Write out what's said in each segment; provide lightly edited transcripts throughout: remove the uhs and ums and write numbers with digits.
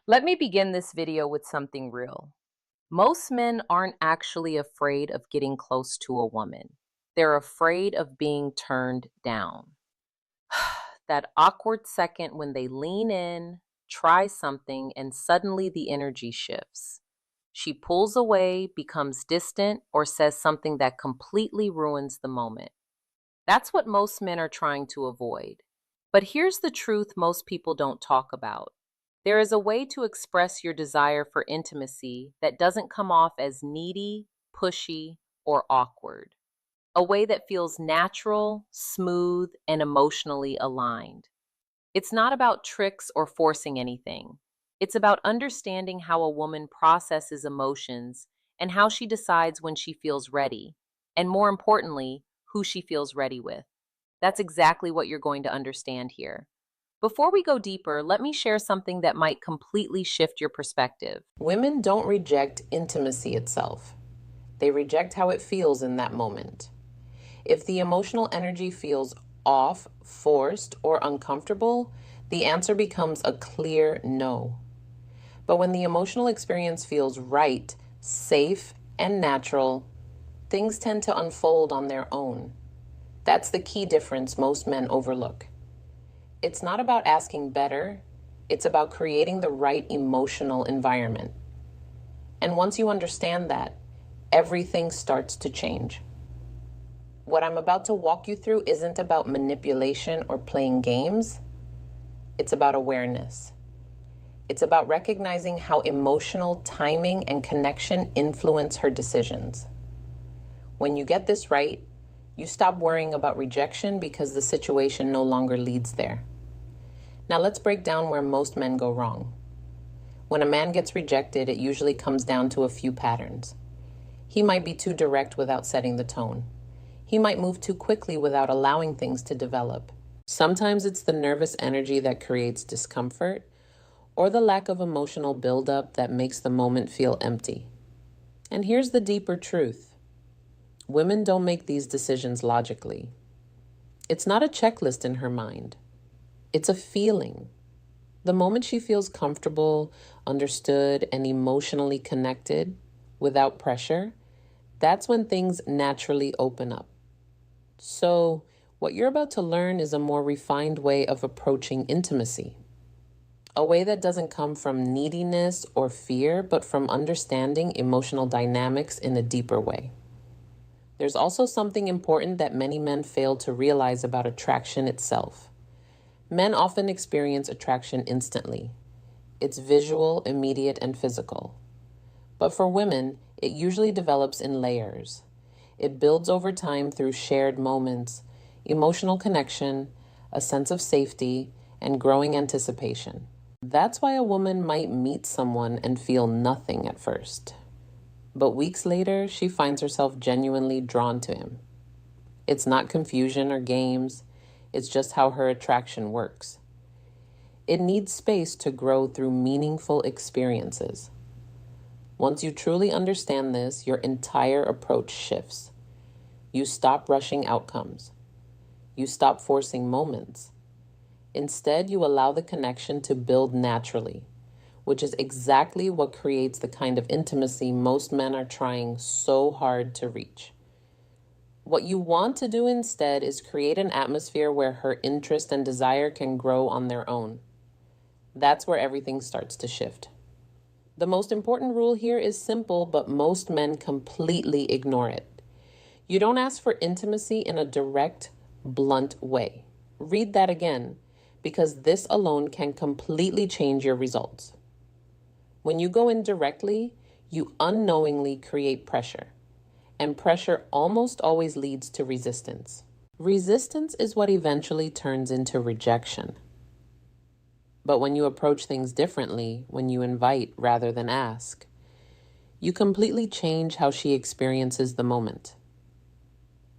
Let me begin this video with something real. Most men aren't actually afraid of getting close to a woman. They're afraid of being turned down. That awkward second when they lean in, try something, and suddenly the energy shifts. She pulls away, becomes distant, or says something that completely ruins the moment. That's what most men are trying to avoid. But here's the truth most people don't talk about. There is a way to express your desire for intimacy that doesn't come off as needy, pushy, or awkward. A way that feels natural, smooth, and emotionally aligned. It's not about tricks or forcing anything. It's about understanding how a woman processes emotions and how she decides when she feels ready, and more importantly, who she feels ready with. That's exactly what you're going to understand here. Before we go deeper, let me share something that might completely shift your perspective. Women don't reject intimacy itself. They reject how it feels in that moment. If the emotional energy feels off, forced, or uncomfortable, the answer becomes a clear no. But when the emotional experience feels right, safe, and natural, things tend to unfold on their own. That's the key difference most men overlook. It's not about asking better, it's about creating the right emotional environment. And once you understand that, everything starts to change. What I'm about to walk you through isn't about manipulation or playing games. It's about awareness. It's about recognizing how emotional timing and connection influence her decisions. When you get this right, you stop worrying about rejection because the situation no longer leads there. Now let's break down where most men go wrong. When a man gets rejected, it usually comes down to a few patterns. He might be too direct without setting the tone. He might move too quickly without allowing things to develop. Sometimes it's the nervous energy that creates discomfort, or the lack of emotional buildup that makes the moment feel empty. And here's the deeper truth. Women don't make these decisions logically. It's not a checklist in her mind. It's a feeling. The moment she feels comfortable, understood, and emotionally connected, without pressure, that's when things naturally open up. So, what you're about to learn is a more refined way of approaching intimacy. A way that doesn't come from neediness or fear, but from understanding emotional dynamics in a deeper way. There's also something important that many men fail to realize about attraction itself. Men often experience attraction instantly. It's visual, immediate, and physical. But for women, it usually develops in layers. It builds over time through shared moments, emotional connection, a sense of safety, and growing anticipation. That's why a woman might meet someone and feel nothing at first. But weeks later, she finds herself genuinely drawn to him. It's not confusion or games, it's just how her attraction works. It needs space to grow through meaningful experiences. Once you truly understand this, your entire approach shifts. You stop rushing outcomes. You stop forcing moments. Instead, you allow the connection to build naturally, which is exactly what creates the kind of intimacy most men are trying so hard to reach. What you want to do instead is create an atmosphere where her interest and desire can grow on their own. That's where everything starts to shift. The most important rule here is simple, but most men completely ignore it. You don't ask for intimacy in a direct, blunt way. Read that again, because this alone can completely change your results. When you go in directly, you unknowingly create pressure, and pressure almost always leads to resistance. Resistance is what eventually turns into rejection. But when you approach things differently, when you invite rather than ask, you completely change how she experiences the moment.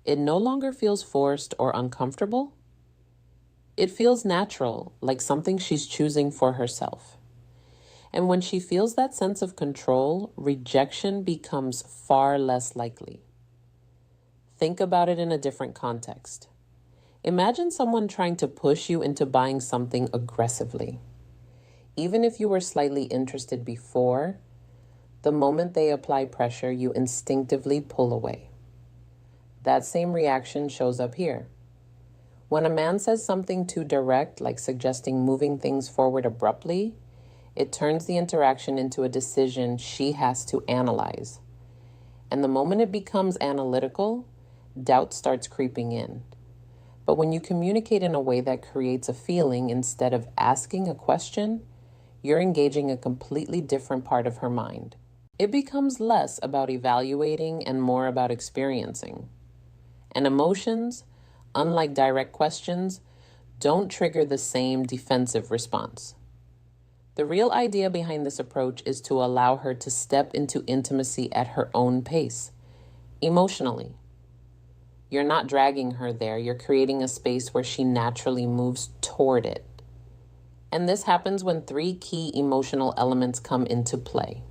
It no longer feels forced or uncomfortable. It feels natural, like something she's choosing for herself. And when she feels that sense of control, rejection becomes far less likely. Think about it in a different context. Imagine someone trying to push you into buying something aggressively. Even if you were slightly interested before, the moment they apply pressure, you instinctively pull away. That same reaction shows up here. When a man says something too direct, like suggesting moving things forward abruptly, it turns the interaction into a decision she has to analyze. And the moment it becomes analytical, doubt starts creeping in. But when you communicate in a way that creates a feeling instead of asking a question, you're engaging a completely different part of her mind. It becomes less about evaluating and more about experiencing. And emotions, unlike direct questions, don't trigger the same defensive response. The real idea behind this approach is to allow her to step into intimacy at her own pace, emotionally. You're not dragging her there, you're creating a space where she naturally moves toward it. And this happens when three key emotional elements come into play.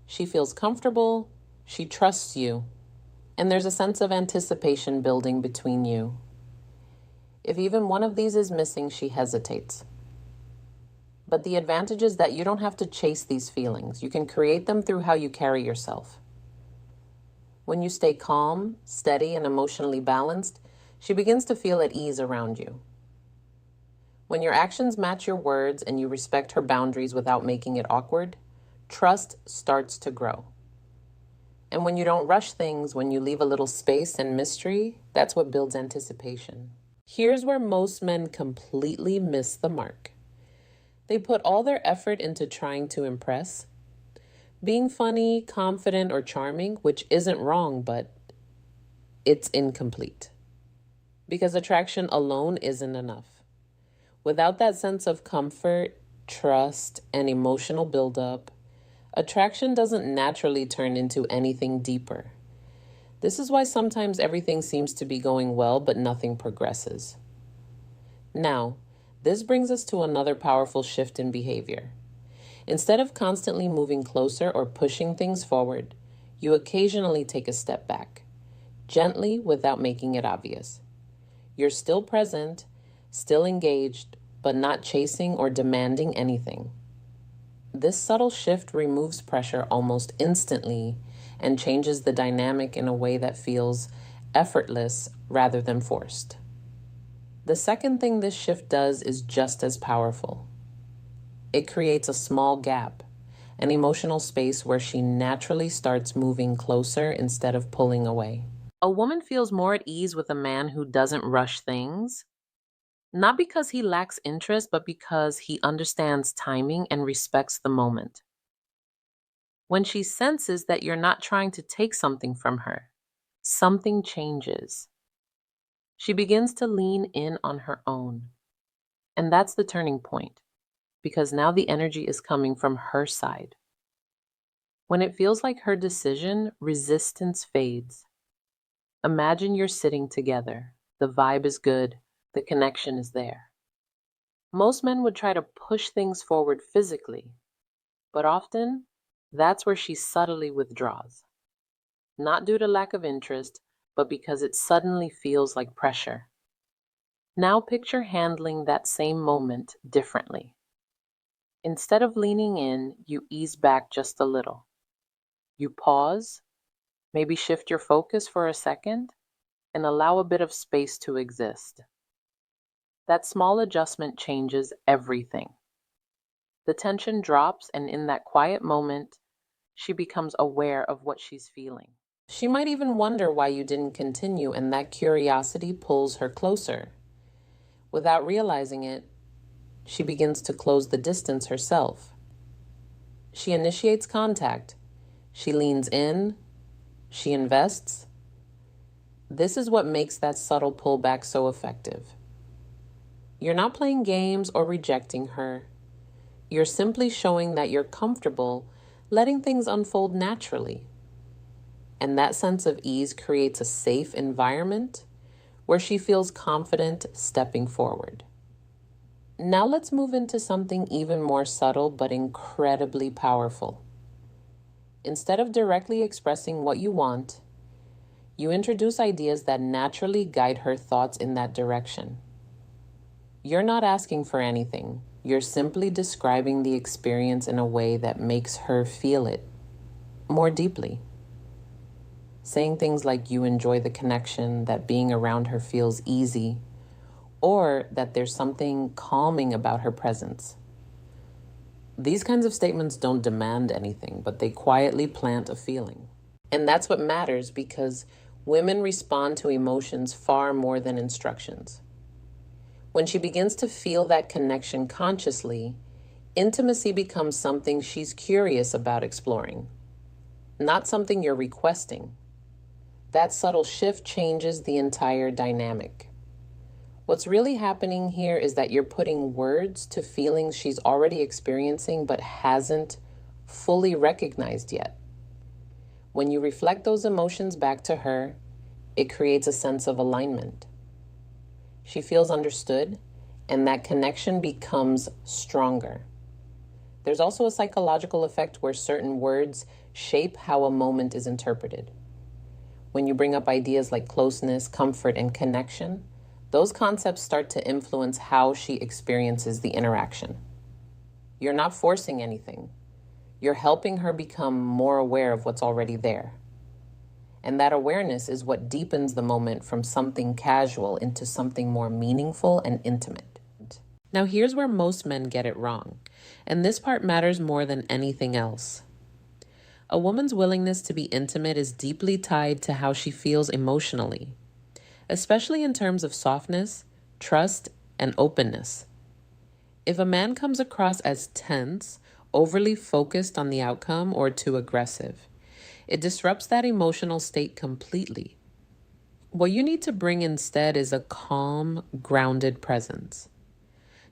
She feels comfortable, she trusts you, and there's a sense of anticipation building between you. If even one of these is missing, she hesitates. But the advantage is that you don't have to chase these feelings. You can create them through how you carry yourself. When you stay calm, steady, and emotionally balanced, she begins to feel at ease around you. When your actions match your words and you respect her boundaries without making it awkward, trust starts to grow. And when you don't rush things, when you leave a little space and mystery, that's what builds anticipation. Here's where most men completely miss the mark. They put all their effort into trying to impress, being funny, confident, or charming, which isn't wrong, but it's incomplete. Because attraction alone isn't enough. Without that sense of comfort, trust, and emotional buildup, attraction doesn't naturally turn into anything deeper. This is why sometimes everything seems to be going well, but nothing progresses. Now, this brings us to another powerful shift in behavior. Instead of constantly moving closer or pushing things forward, you occasionally take a step back, gently without making it obvious. You're still present, still engaged, but not chasing or demanding anything. This subtle shift removes pressure almost instantly and changes the dynamic in a way that feels effortless rather than forced. The second thing this shift does is just as powerful. It creates a small gap, an emotional space where she naturally starts moving closer instead of pulling away. A woman feels more at ease with a man who doesn't rush things, not because he lacks interest, but because he understands timing and respects the moment. When she senses that you're not trying to take something from her, something changes. She begins to lean in on her own. And that's the turning point, because now the energy is coming from her side. When it feels like her decision, resistance fades. Imagine you're sitting together. The vibe is good. The connection is there. Most men would try to push things forward physically, but often that's where she subtly withdraws. Not due to lack of interest, but because it suddenly feels like pressure. Now picture handling that same moment differently. Instead of leaning in, you ease back just a little. You pause, maybe shift your focus for a second, and allow a bit of space to exist. That small adjustment changes everything. The tension drops, and in that quiet moment, she becomes aware of what she's feeling. She might even wonder why you didn't continue, and that curiosity pulls her closer. Without realizing it, she begins to close the distance herself. She initiates contact. She leans in. She invests. This is what makes that subtle pullback so effective. You're not playing games or rejecting her. You're simply showing that you're comfortable letting things unfold naturally. And that sense of ease creates a safe environment where she feels confident stepping forward. Now let's move into something even more subtle but incredibly powerful. Instead of directly expressing what you want, you introduce ideas that naturally guide her thoughts in that direction. You're not asking for anything. You're simply describing the experience in a way that makes her feel it more deeply. Saying things like you enjoy the connection, that being around her feels easy, or that there's something calming about her presence. These kinds of statements don't demand anything, but they quietly plant a feeling. And that's what matters because women respond to emotions far more than instructions. When she begins to feel that connection consciously, intimacy becomes something she's curious about exploring, not something you're requesting. That subtle shift changes the entire dynamic. What's really happening here is that you're putting words to feelings she's already experiencing but hasn't fully recognized yet. When you reflect those emotions back to her, it creates a sense of alignment. She feels understood, and that connection becomes stronger. There's also a psychological effect where certain words shape how a moment is interpreted. When you bring up ideas like closeness, comfort, and connection, those concepts start to influence how she experiences the interaction. You're not forcing anything. You're helping her become more aware of what's already there. And that awareness is what deepens the moment from something casual into something more meaningful and intimate. Now, here's where most men get it wrong, and this part matters more than anything else. A woman's willingness to be intimate is deeply tied to how she feels emotionally, especially in terms of softness, trust, and openness. If a man comes across as tense, overly focused on the outcome, or too aggressive, it disrupts that emotional state completely. What you need to bring instead is a calm, grounded presence.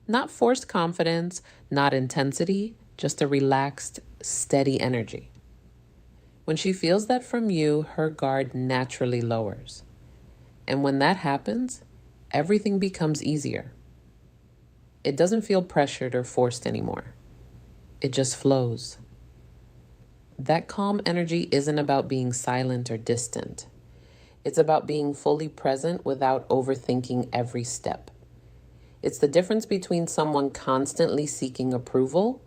Not forced confidence, not intensity, just a relaxed, steady energy. When she feels that from you, her guard naturally lowers. And when that happens, everything becomes easier. It doesn't feel pressured or forced anymore. It just flows. That calm energy isn't about being silent or distant. It's about being fully present without overthinking every step. It's the difference between someone constantly seeking approval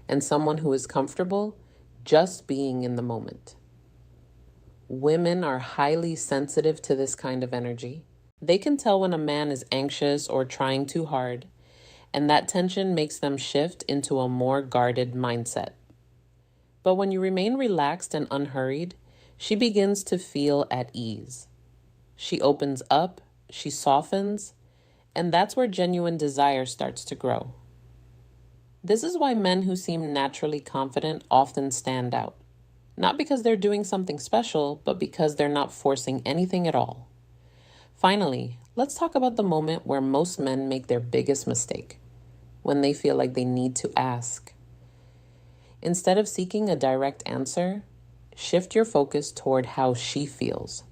and someone who is comfortable just being in the moment. Women are highly sensitive to this kind of energy. They can tell when a man is anxious or trying too hard, and that tension makes them shift into a more guarded mindset. But when you remain relaxed and unhurried, she begins to feel at ease. She opens up, she softens, and that's where genuine desire starts to grow. This is why men who seem naturally confident often stand out. Not because they're doing something special, but because they're not forcing anything at all. Finally, let's talk about the moment where most men make their biggest mistake, when they feel like they need to ask. Instead of seeking a direct answer, shift your focus toward how she feels.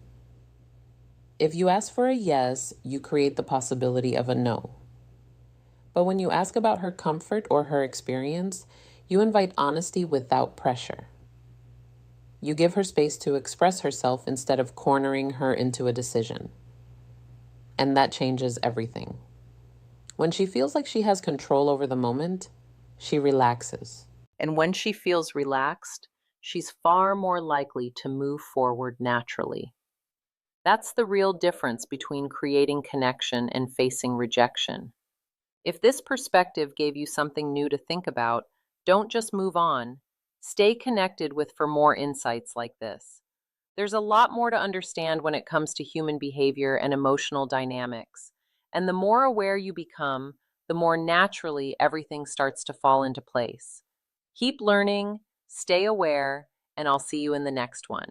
If you ask for a yes, you create the possibility of a no. But when you ask about her comfort or her experience, you invite honesty without pressure. You give her space to express herself instead of cornering her into a decision. And that changes everything. When she feels like she has control over the moment, she relaxes. And when she feels relaxed, she's far more likely to move forward naturally. That's the real difference between creating connection and facing rejection. If this perspective gave you something new to think about, don't just move on. Stay connected with for more insights like this. There's a lot more to understand when it comes to human behavior and emotional dynamics. And the more aware you become, the more naturally everything starts to fall into place. Keep learning, stay aware, and I'll see you in the next one.